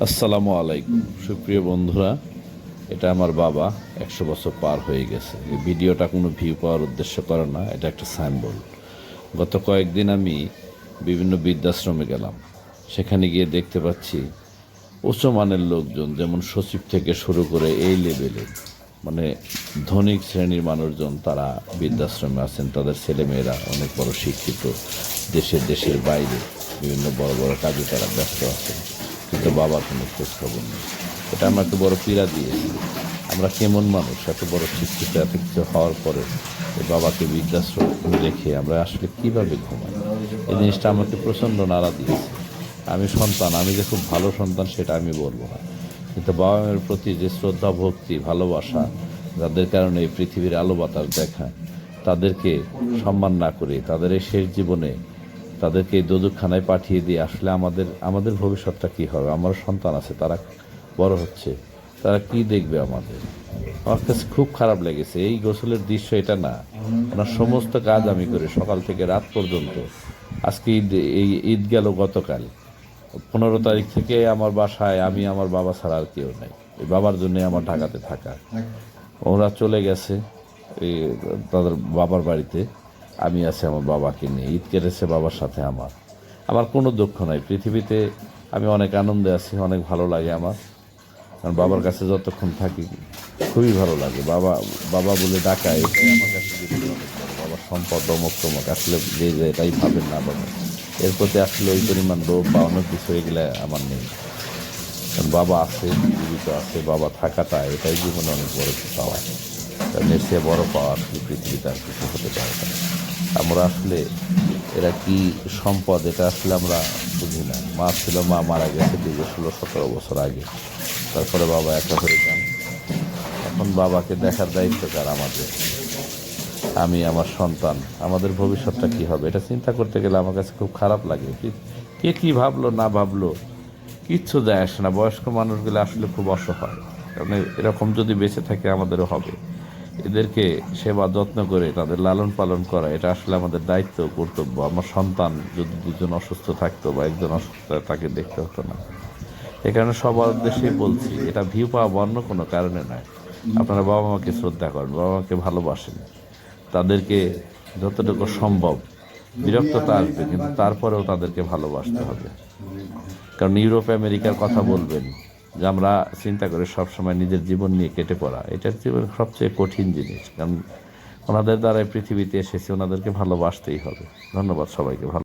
আসসালামু আলাইকুম সুপ্রিয় বন্ধুরা, এটা আমার বাবা 100 বছর পার হয়ে গেছে। এই ভিডিওটা কোনো ভিউ পাওয়ার উদ্দেশ্য করে না, এটা একটা স্যাম্পল। গত কয়েকদিন আমি বিভিন্ন বৃদ্ধাশ্রমে গেলাম। সেখানে গিয়ে দেখতে পাচ্ছি উচ্চ মানের লোকজন, যেমন সচিব থেকে শুরু করে এই লেভেলে, মানে ধনিক শ্রেণীর মানুষজন তারা বৃদ্ধাশ্রমে আছেন। তাদের ছেলেমেয়েরা অনেক বড় শিক্ষিত, দেশের বাইরে বিভিন্ন বড় বড় কাজে তারা ব্যস্ত আছেন, কিন্তু বাবার কোনো খোঁজ খবর নেই। এটা আমার একটু বড় পীড়া দিয়েছে। আমরা কেমন মানুষ, এত বড় শিক্ষিত, এত কিছু হওয়ার পরে এই বাবাকে বৃদ্ধাশ্রম রেখে আমরা আসলে কীভাবে ঘুমাই? এই জিনিসটা আমাকে প্রচণ্ড নাড়া দিয়েছে। আমি সন্তান, আমি যে খুব ভালো সন্তান সেটা আমি বলবো না, কিন্তু বাবা মায়ের প্রতি যে শ্রদ্ধা, ভক্তি, ভালোবাসা, যাদের কারণে এই পৃথিবীর আলো বাতাস দেখা, তাদেরকে সম্মান না করে তাদের এই শেষ জীবনে তাদেরকে এই দোজকখানায় পাঠিয়ে দিয়ে আসলে আমাদের ভবিষ্যৎটা কী হবে? আমার সন্তান আছে, তারা বড় হচ্ছে, তারা কি দেখবে আমাদের? আমার কাছে খুব খারাপ লেগেছে। এই গোসলের দৃশ্য এটা না, ওনার সমস্ত কাজ আমি করি সকাল থেকে রাত পর্যন্ত। আজকে ঈদ গেল গতকাল, 15 তারিখ থেকে আমার বাসায় আমি, আমার বাবা ছাড়া আর কেউ নাই। এই বাবার জন্যে আমার ঢাকাতে থাকা। ওরা চলে গেছে এই তাদের বাবার বাড়িতে, আমি আছি আমার বাবাকে নিয়ে। ঈদ কেটেছে বাবার সাথে আমার। আমার কোনো দুঃখ নাই পৃথিবীতে। আমি অনেক আনন্দে আছি, অনেক ভালো লাগে আমার। কারণ বাবার কাছে যতক্ষণ থাকি খুবই ভালো লাগে। বাবা বাবা বলে ডাকা, এটাই আমার কাছে জীবনে অনেক বড়। বাবার সম্পদ অমুক তমুক আসলে যে এটাই ভাবেন না বাবা, এর প্রতি আসলে ওই পরিমাণ লোভ বা অনেক কিছু এগুলো আমার নেই। কারণ বাবা আছে, জীবিত আছে, বাবা থাকাটা এটাই জীবনে অনেক বড় পাওয়া। কারণ এর চেয়ে বড় পাওয়া আসলে পৃথিবীতে আর কিছু হতে পারে না। আমরা আসলে এরা কি সম্পদ, এটা আসলে আমরা বুঝি না। মা ছিল, মা মারা গেছে দীর্ঘ 16-17 বছর আগে। তারপরে বাবা একা হয়ে যান। এখন বাবাকে দেখার দায়িত্ব কার? আমাদের। আমি, আমার সন্তান, আমাদের ভবিষ্যৎটা কি হবে এটা চিন্তা করতে গেলে আমার কাছে খুব খারাপ লাগে। কে কি ভাবলো না ভাবলো কিচ্ছু যায় আসে না। বয়স্ক মানুষগুলো আসলে খুব অসহায়। কারণ এরকম যদি বেঁচে থাকে আমাদেরও হবে। এদেরকে সেবা যত্ন করে তাদের লালন পালন করা, এটা আসলে আমাদের দায়িত্ব, কর্তব্য। আমার সন্তান যদি দুজন অসুস্থ থাকতো বা একজন অসুস্থ, তাকে দেখতে হতো না। এ কারণে সবার উদ্দেশ্যেই বলছি, এটা ভিউ পাওয়া অন্য কোনো কারণে নয়। আপনারা বাবা মাকে শ্রদ্ধা করেন, বাবা মাকে ভালোবাসেন, তাদেরকে যতটুকু সম্ভব, বিরক্ততা আসবে কিন্তু তারপরেও তাদেরকে ভালোবাসতে হবে। কারণ ইউরোপ আমেরিকার কথা বলবেন যে আমরা চিন্তা করে সবসময় নিজের জীবন নিয়ে কেটে পড়া, এটার জীবন সবচেয়ে কঠিন জিনিস। কারণ ওনাদের দ্বারাই পৃথিবীতে এসেছে, ওনাদেরকে ভালোবাসতেই হবে। ধন্যবাদ সবাইকে। ভালো